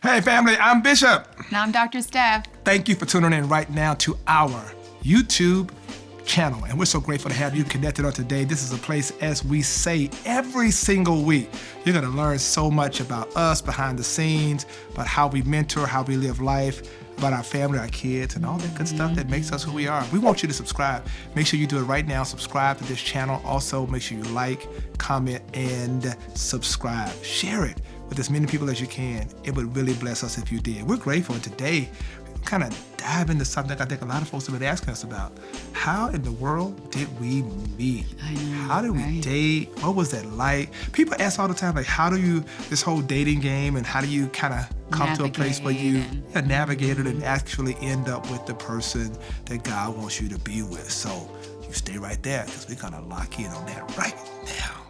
Hey family, I'm Bishop. And I'm Dr. Steph. Thank you for tuning in right now to our YouTube channel. And we're so grateful to have you connected on today. This is a place, as we say every single week, you're gonna learn so much about us behind the scenes, about how we mentor, how we live life, about our family, our kids, and all that good stuff that makes us who we are. We want you to subscribe. Make sure you do it right now. Subscribe to this channel. Also, make sure you like, comment, and subscribe. Share it with as many people as you can. It would really bless us if you did. We're grateful. And today, we kind of dive into something I think a lot of folks have been asking us about. How in the world did we meet? I know, How did we date? What was that like? People ask all the time, like, how do you, this whole dating game, and how do you kind of come to a place where you navigate it and actually end up with the person that God wants you to be with? So you stay right there, because we're going to lock in on that right now.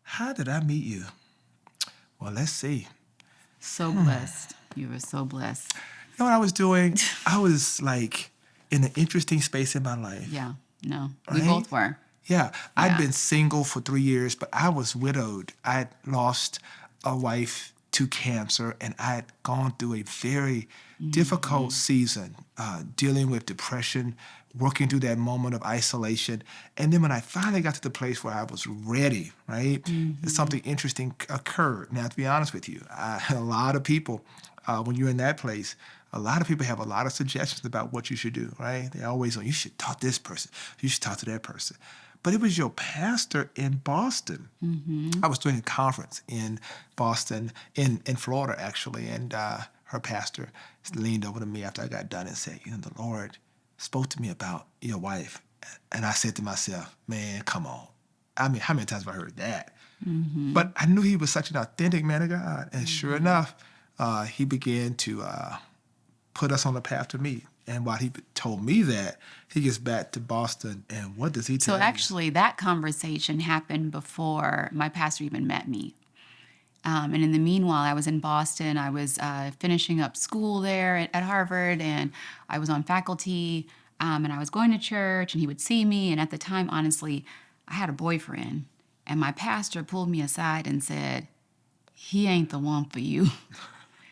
How did I meet you? Well, let's see. So blessed. You were so blessed. You know what I was doing? I was like in an interesting space in my life. Yeah, no, Right? we both were. Yeah, I'd been single for 3 years, but I was widowed. I had lost a wife to cancer, and I had gone through a very difficult season dealing with depression, working through that moment of isolation. And then when I finally got to the place where I was ready, right, something interesting occurred. Now, to be honest with you, a lot of people, when you're in that place, a lot of people have a lot of suggestions about what you should do, right? They always say, you should talk to this person, you should talk to that person. But it was your pastor in Boston. I was doing a conference in Boston, in Florida, actually, and her pastor leaned over to me after I got done and said, you know, the Lord spoke to me about your wife. And I said to myself, man, come on. I mean, how many times have I heard that? But I knew he was such an authentic man of God. And sure enough, he began to put us on the path to meet. And while he told me that, he gets back to Boston, and what does he tell you? So actually, that conversation happened before my pastor even met me. And in the meanwhile, I was in Boston. I was finishing up school there at Harvard, and I was on faculty, and I was going to church, and he would see me. And at the time, honestly, I had a boyfriend, and my pastor pulled me aside and said, he ain't the one for you.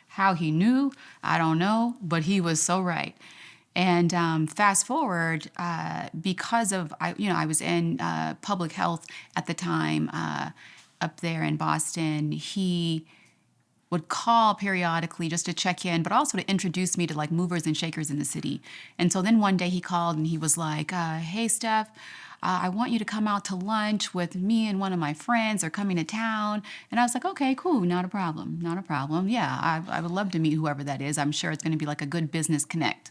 How he knew, I don't know, but he was so right. And fast forward, because of, I was in public health at the time up there in Boston. He would call periodically just to check in, but also to introduce me to like movers and shakers in the city. And so then one day he called and he was like, hey, Steph, I want you to come out to lunch with me and one of my friends. They're coming to town. And I was like, okay, cool. Not a problem. Not a problem. Yeah, I would love to meet whoever that is. I'm sure it's going to be like a good business connect.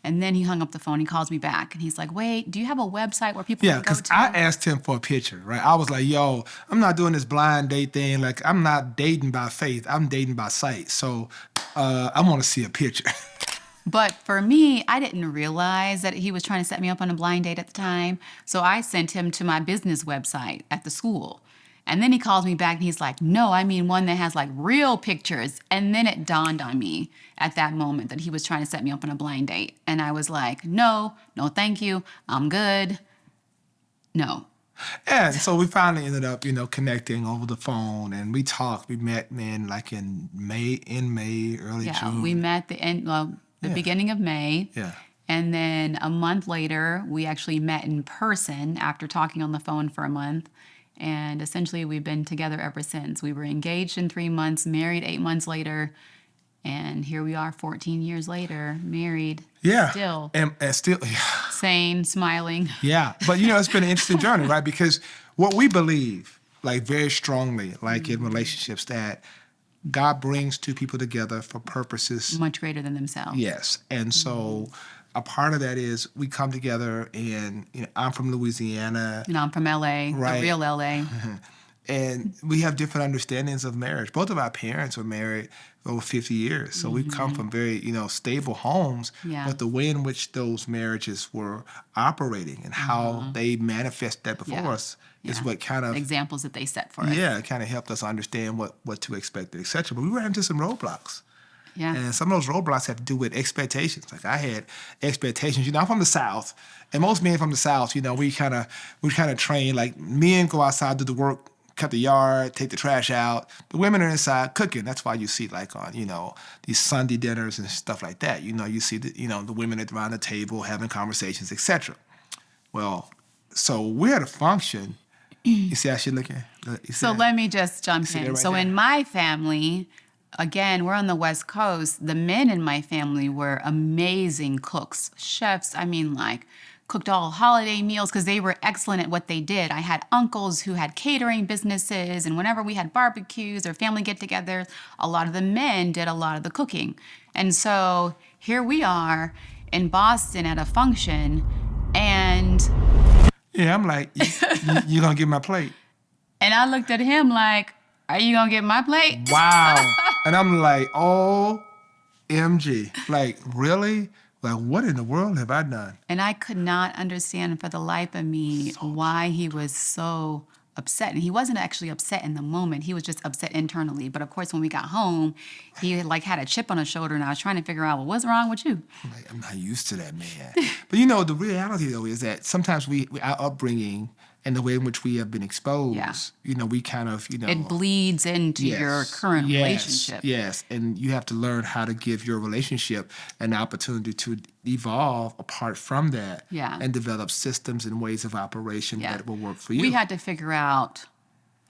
And then he hung up the phone. He calls me back. And he's like, wait, do you have a website where people can go to? Yeah, because I asked him for a picture, right? I was like, yo, I'm not doing this blind date thing. Like, I'm not dating by faith. I'm dating by sight. So I want to see a picture. But for me, I didn't realize that he was trying to set me up on a blind date at the time. So I sent him to my business website at the school. And then he calls me back and he's like, no, I mean one that has like real pictures. And then it dawned on me at that moment that he was trying to set me up on a blind date. And I was like, no, thank you. I'm good. No. And so we finally ended up, connecting over the phone, and we talked. We met, man, like in May, early June. Yeah, we met the beginning of May. Yeah. And then a month later, we actually met in person after talking on the phone for a month. And essentially, we've been together ever since. We were engaged in 3 months, married 8 months later. And here we are 14 years later, married. Yeah. Still. And still. Yeah. Sane, smiling. Yeah. But, it's been an interesting journey, right? Because what we believe, like very strongly, like in relationships, that God brings two people together for purposes much greater than themselves. Yes. And so a part of that is we come together, and I'm from Louisiana. And I'm from LA, right. The real LA. And we have different understandings of marriage. Both of our parents were married for over 50 years. So we come from very, stable homes. Yeah. But the way in which those marriages were operating and how they manifest that before Yeah. us is Yeah. what kind of, Examples that they set for us. yeah, it kind of helped us understand what to expect, et cetera. But we ran into some roadblocks. Yeah. And some of those roadblocks have to do with expectations. Like I had expectations. I'm from the South, and most men from the South, we kind of train. Like men go outside, do the work, cut the yard, take the trash out. The women are inside cooking. That's why you see like on these Sunday dinners and stuff like that. You see the women around the table having conversations, etc. Well, so we're at a function. You see how she looking? You see So that? let me just jump See that in. right So there? in my family, again, we're on the West Coast. The men in my family were amazing cooks, chefs. I mean, like cooked all holiday meals because they were excellent at what they did. I had uncles who had catering businesses, and whenever we had barbecues or family get-togethers, a lot of the men did a lot of the cooking. And so here we are in Boston at a function, and Yeah, I'm like, you gonna get my plate? I looked at him like, "Are you gonna get my plate?" Wow. And I'm like, OMG. Like, really? Like, what in the world have I done? And I could not understand for the life of me why he was so upset. And he wasn't actually upset in the moment. He was just upset internally. But of course, when we got home, he like had a chip on his shoulder, and I was trying to figure out, well, what's wrong with you? Like, I'm not used to that, man. But the reality though is that sometimes our upbringing and the way in which we have been exposed, we kind of, It bleeds into your current relationship. Yes, and you have to learn how to give your relationship an opportunity to evolve apart from that, Yeah. and develop systems and ways of operation that will work for you. We had to figure out,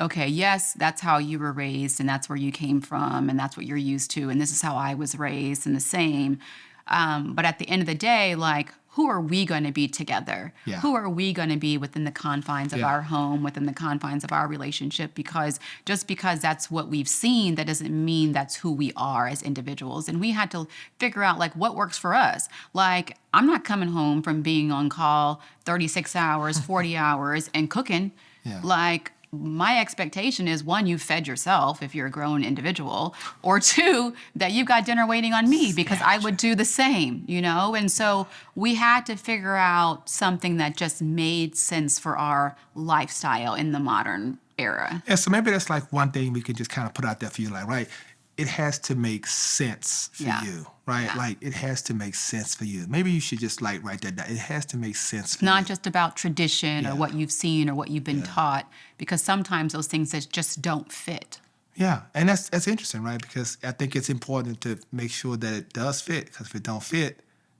okay, yes, that's how you were raised, and that's where you came from, and that's what you're used to, and this is how I was raised, and the same. But at the end of the day, like, who are we going to be together? Yeah. Who are we going to be within the confines of Yeah. our home, within the confines of our relationship? Because just because that's what we've seen, that doesn't mean that's who we are as individuals. And we had to figure out like what works for us. Like, I'm not coming home from being on call 36 hours, 40 hours and cooking. Yeah. Like, my expectation is one, you fed yourself if you're a grown individual, or two, that you've got dinner waiting on me because I would do the same, And so we had to figure out something that just made sense for our lifestyle in the modern era. Yeah, so maybe that's like one thing we could just kind of put out there for you, like, right, it has to make sense for you, right? Yeah. Like, it has to make sense for you. Maybe you should just, like, write that down. It has to make sense for Not you. just about tradition or what you've seen or what you've been taught, because sometimes those things just don't fit. Yeah, and that's interesting, right? Because I think it's important to make sure that it does fit, because if it don't fit,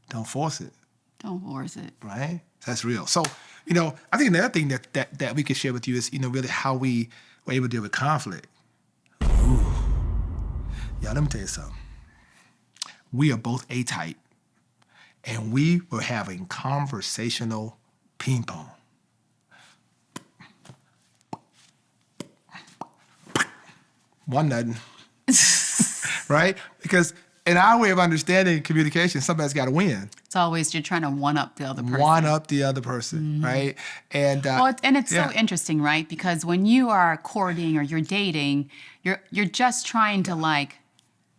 don't force it, Don't force it. right? That's real. So, I think another thing that we could share with you is, really how we were able to deal with conflict. Yeah, let me tell you something. We are both A-type, and we were having conversational ping pong. One nothing. Right? Because in our way of understanding communication, somebody's got to win. It's always you're trying to one up the other person. One up the other person, right? And Well, and it's so interesting, right? Because when you are courting or you're dating, you're just trying to like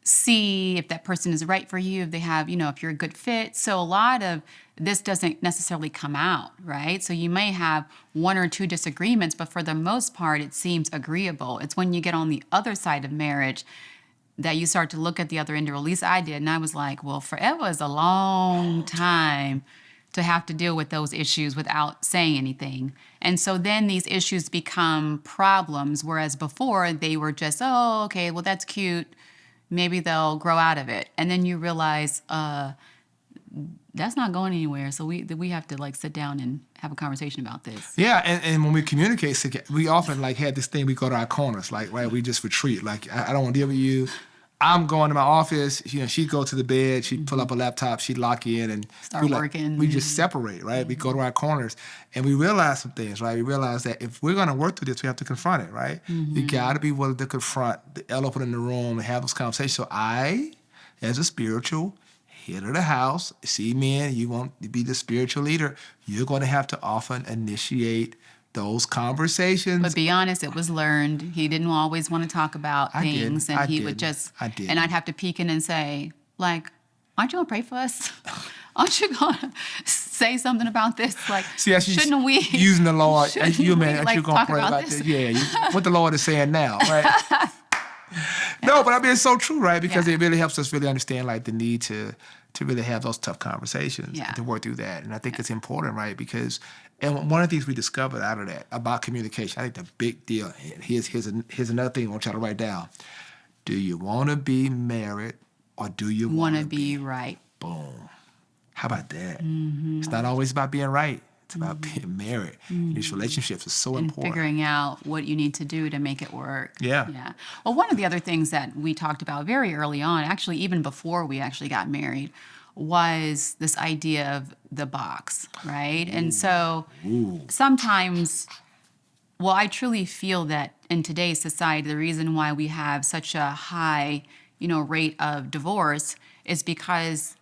see if that person is right for you, if they have, if you're a good fit. So a lot of this doesn't necessarily come out, right? So you may have one or two disagreements, but for the most part, it seems agreeable. It's when you get on the other side of marriage that you start to look at the other end, or at least I did, and I was like, well, forever is a long time to have to deal with those issues without saying anything. And so then these issues become problems, whereas before they were just, oh, okay, well, that's cute. Maybe they'll grow out of it. And then you realize that's not going anywhere. So we have to like sit down and have a conversation about this. Yeah, and when we communicate, we often like had this thing, we go to our corners, like, right, we just retreat. Like, I don't want to deal with you. I'm going to my office. She'd go to the bed. She'd pull up a laptop. She'd lock in and Start working. We just separate, right? We go to our corners, and we realize some things, right? We realize that if we're going to work through this, we have to confront it, right? You got to be willing to confront the elephant in the room and have those conversations. So I, as a spiritual head of the house, see, men, you want to be the spiritual leader, you're going to have to often initiate those conversations. But be honest, it was learned. He didn't always want to talk about things, and he would just. I did. And I'd have to peek in and say, like, "Aren't you gonna pray for us? Aren't you gonna say something about this? Like, shouldn't we using the Lord? Shouldn't You we, man, like, you gonna talk pray about about this? this? Yeah, what the Lord is saying now, right? No, but I mean it's so true, right? Because it really helps us really understand like the need to really have those tough conversations and to work through that. And I think it's important, right? Because and one of the things we discovered out of that about communication, I think the big deal. Here's another thing I want y'all to write down. Do you want to be married or do you want to be right? Boom. How about that? It's not always about being right. It's about being married. These relationships are so And important. figuring out what you need to do to make it work. Yeah. Yeah. Well, one of the other things that we talked about very early on, actually even before we actually got married, was this idea of the box, right? And so sometimes, well, I truly feel that in today's society, the reason why we have such a high, rate of divorce is because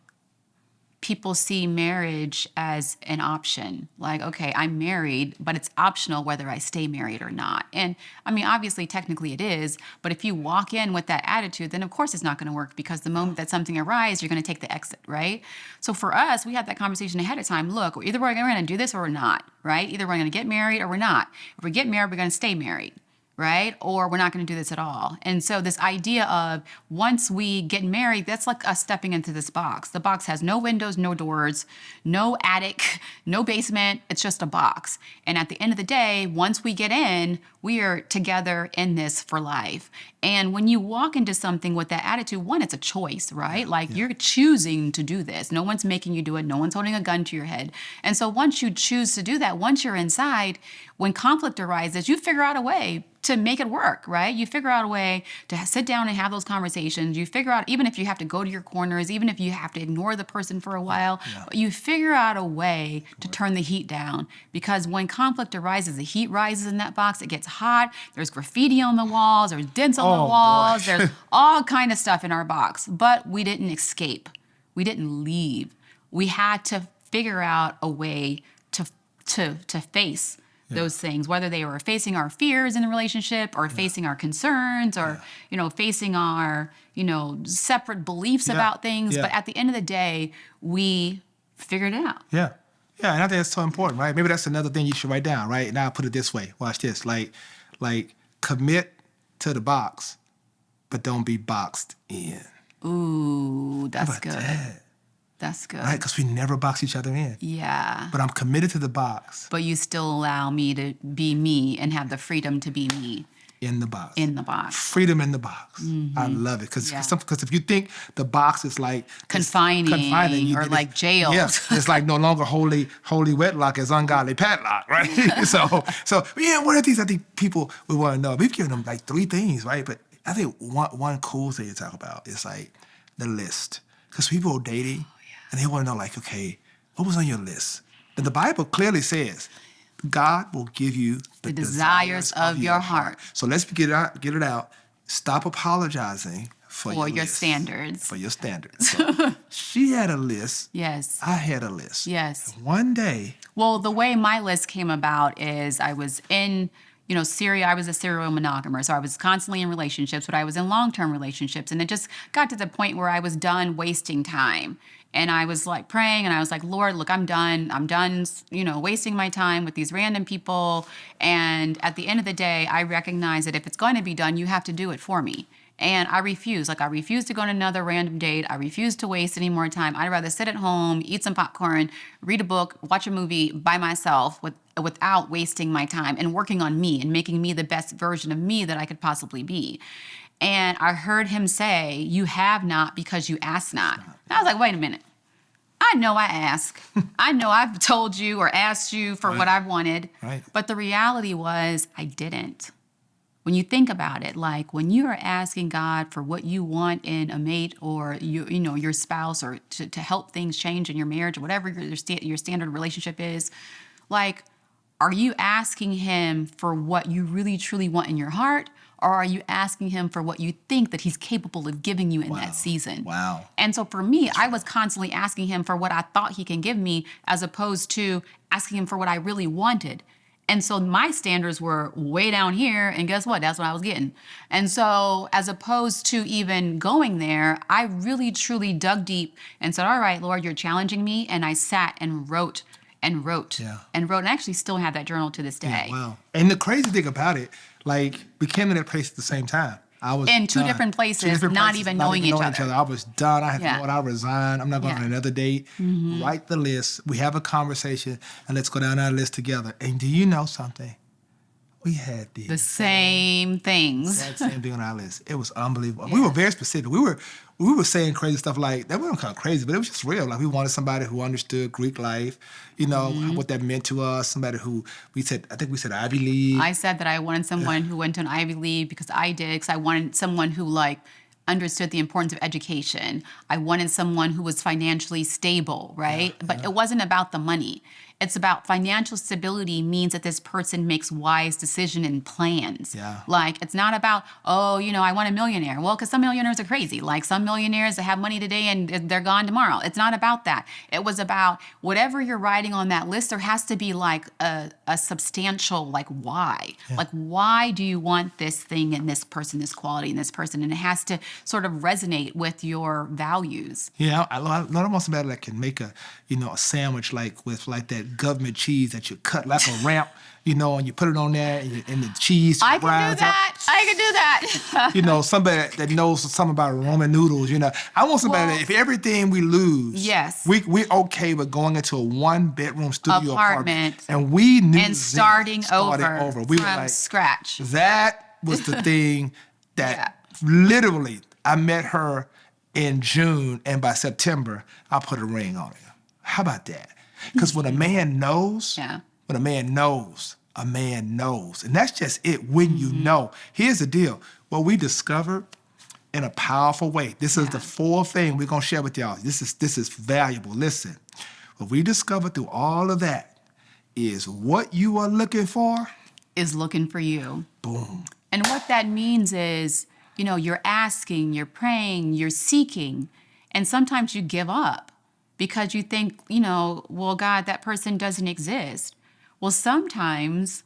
people see marriage as an option. Like, okay, I'm married, but it's optional whether I stay married or not. And I mean, obviously, technically it is, but if you walk in with that attitude, then of course it's not going to work because the moment that something arises, you're going to take the exit, right? So for us, we had that conversation ahead of time. Look, either we're going to do this or we're not, right? Either we're going to get married or we're not. If we get married, we're going to stay married, right? Or we're not going to do this at all. And so this idea of once we get married, that's like us stepping into this box. The box has no windows, no doors, no attic, no basement. It's just a box. And at the end of the day, once we get in, we are together in this for life. And when you walk into something with that attitude, one, it's a choice, right? You're choosing to do this. No one's making you do it. No one's holding a gun to your head. And so once you choose to do that, once you're inside, when conflict arises, you figure out a way to make it work, right? You figure out a way to sit down and have those conversations. You figure out, even if you have to go to your corners, even if you have to ignore the person for a while, you figure out a way to turn the heat down. Because when conflict arises, the heat rises in that box, it gets hot, there's graffiti on the walls, there's dents on the walls, there's all kind of stuff in our box. But we didn't escape. We didn't leave. We had to figure out a way to face those things, whether they were facing our fears in the relationship or facing our concerns or, facing our, separate beliefs about things. But at the end of the day, we figured it out. Yeah. Yeah, and I think that's so important, right? Maybe that's another thing you should write down, right? Now I'll put it this way. Watch this. Like commit to the box, but don't be boxed in. Ooh, that's good. That? That's good. Right? Because we never box each other in. Yeah. But I'm committed to the box. But you still allow me to be me and have the freedom to be me. In the box. In the box. Freedom in the box. I love it. Because if you think the box is like confining or like jail. Yes, it's like no longer holy wedlock is ungodly padlock, right? so one of the things I think people would want to know, we've given them like 3 things, right? But I think one cool thing to talk about is like the list. Because people are dating and they want to know like, okay, what was on your list? And the Bible clearly says, God will give you the desires of your heart. So let's get it out. Stop apologizing for your list. Standards. For your standards. So she had a list. Yes. I had a list. Yes. And one day. Well, the way my list came about is I was in, Syria. I was a serial monogamer. So I was constantly in relationships, but I was in long-term relationships. And it just got to the point where I was done wasting time. And I was like praying and I was like, Lord, look, I'm done, wasting my time with these random people. And at the end of the day, I recognize that if it's going to be done, you have to do it for me. And I refuse. I refuse to go on another random date. I refuse to waste any more time. I'd rather sit at home, eat some popcorn, read a book, watch a movie by myself without wasting my time and working on me and making me the best version of me that I could possibly be. And I heard him say, you have not because you ask not. And I was like, wait a minute. I know I ask. I know I've told you or asked you for what I've wanted. Right. But the reality was I didn't. When you think about it, like when you are asking God for what you want in a mate or your spouse or to help things change in your marriage or whatever your standard relationship is, like, are you asking him for what you really truly want in your heart? Or are you asking him for what you think that he's capable of giving you in that season? Wow. And so for me, I was constantly asking him for what I thought he can give me as opposed to asking him for what I really wanted. And so my standards were way down here, and guess what? That's what I was getting. And so as opposed to even going there, I really truly dug deep and said, all right, Lord, you're challenging me. And I sat and wrote and wrote and wrote, and actually still have that journal to this day. Wow. And the crazy thing about it, like, we came in that place at the same time. I was in two done. different places, not even knowing each other. I was done. I had Yeah. to know I resigned. I'm not going on another date. Write the list. We have a conversation, and let's go down our list together. And do you know something? We had The same things. exact same thing on our list. It was unbelievable. We were very specific. We were saying crazy stuff like that. Wasn't kind of crazy, but it was just real. Like, we wanted somebody who understood Greek life, you know, what that meant to us. Somebody who I think we said Ivy League. I said that I wanted someone who went to an Ivy League because I wanted someone who understood the importance of education. I wanted someone who was financially stable, right? But it wasn't about the money. It's about financial stability means that this person makes wise decision and plans. Yeah. Like, it's not about, oh, I want a millionaire. Well, because some millionaires are crazy. Like, some millionaires that have money today and they're gone tomorrow. It's not about that. It was about whatever you're writing on that list, there has to be like a substantial, like, why? Yeah. Like, why do you want this thing and this person, this quality and this person? And it has to sort of resonate with your values. Yeah, I want somebody that can make a sandwich with that government cheese that you cut like a ramp, and you put it on there and the cheese I can rises do that. I can do that. Somebody that knows something about Roman noodles. I want somebody that if everything we lose, Yes. we're okay with going into a 1-bedroom studio apartment, and starting over We were from like, scratch. that was the thing that literally I met her in June, and by September I put a ring on her. How about that? Because when a man knows, when a man knows, and that's just it. When you know, here's the deal. What we discovered in a powerful way. This is the fourth thing we're gonna share with y'all. This is valuable. Listen, what we discovered through all of that is what you are looking for is looking for you. Boom. And what that means is, you're asking, you're praying, you're seeking, and sometimes you give up because you think, well, God, that person doesn't exist. Well, sometimes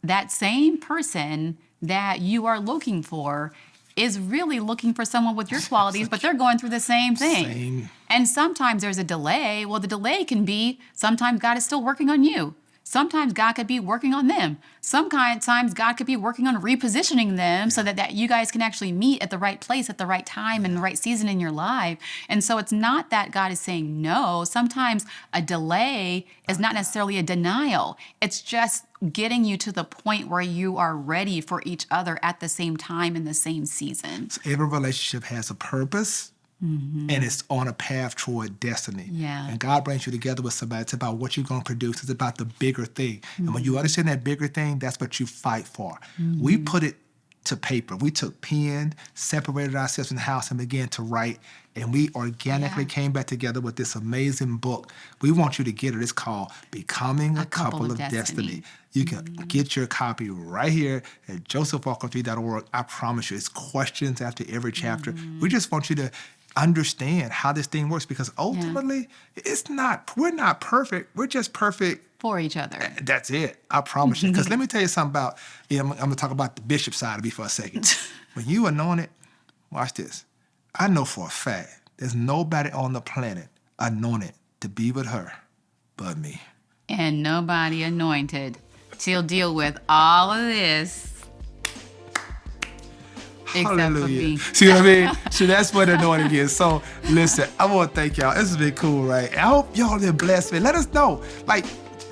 that same person that you are looking for is really looking for someone with your qualities, but they're going through the same thing. And sometimes there's a delay. Well, the delay can be sometimes God is still working on you. Sometimes God could be working on them. Sometimes God could be working on repositioning them so that you guys can actually meet at the right place at the right time and the right season in your life. And so it's not that God is saying no. Sometimes a delay is not necessarily a denial. It's just getting you to the point where you are ready for each other at the same time in the same season. So every relationship has a purpose. And it's on a path toward destiny. Yeah. And God brings you together with somebody. It's about what you're going to produce. It's about the bigger thing. And when you understand that bigger thing, that's what you fight for. We put it to paper. We took pen, separated ourselves in the house, and began to write. And we organically came back together with this amazing book. We want you to get it. It's called Becoming a Couple of Destiny. You can get your copy right here at josephwalker3.org. I promise you, it's questions after every chapter. We just want you to understand how this thing works, because ultimately we're not perfect. We're just perfect for each other. That's it. I promise you. Because let me tell you something about, I'm going to talk about the bishop side of me for a second. When you anointed, watch this. I know for a fact there's nobody on the planet anointed to be with her but me. And nobody anointed to deal with all of this. Hallelujah. See what I mean? So that's what anointing is. So listen, I want to thank y'all. This has been cool, right? I hope y'all been blessed, man. Let us know.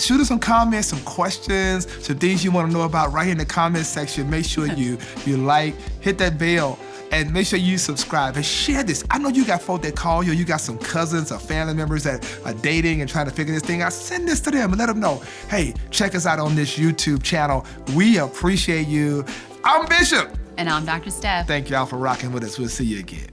Shoot us some comments, some questions, some things you want to know about right here in the comment section. Make sure you like, hit that bell, and make sure you subscribe and share this. I know you got folk that call you. You got some cousins or family members that are dating and trying to figure this thing out. Send this to them and let them know, hey, check us out on this YouTube channel. We appreciate you. I'm Bishop. And I'm Dr. Steph. Thank y'all for rocking with us. We'll see you again.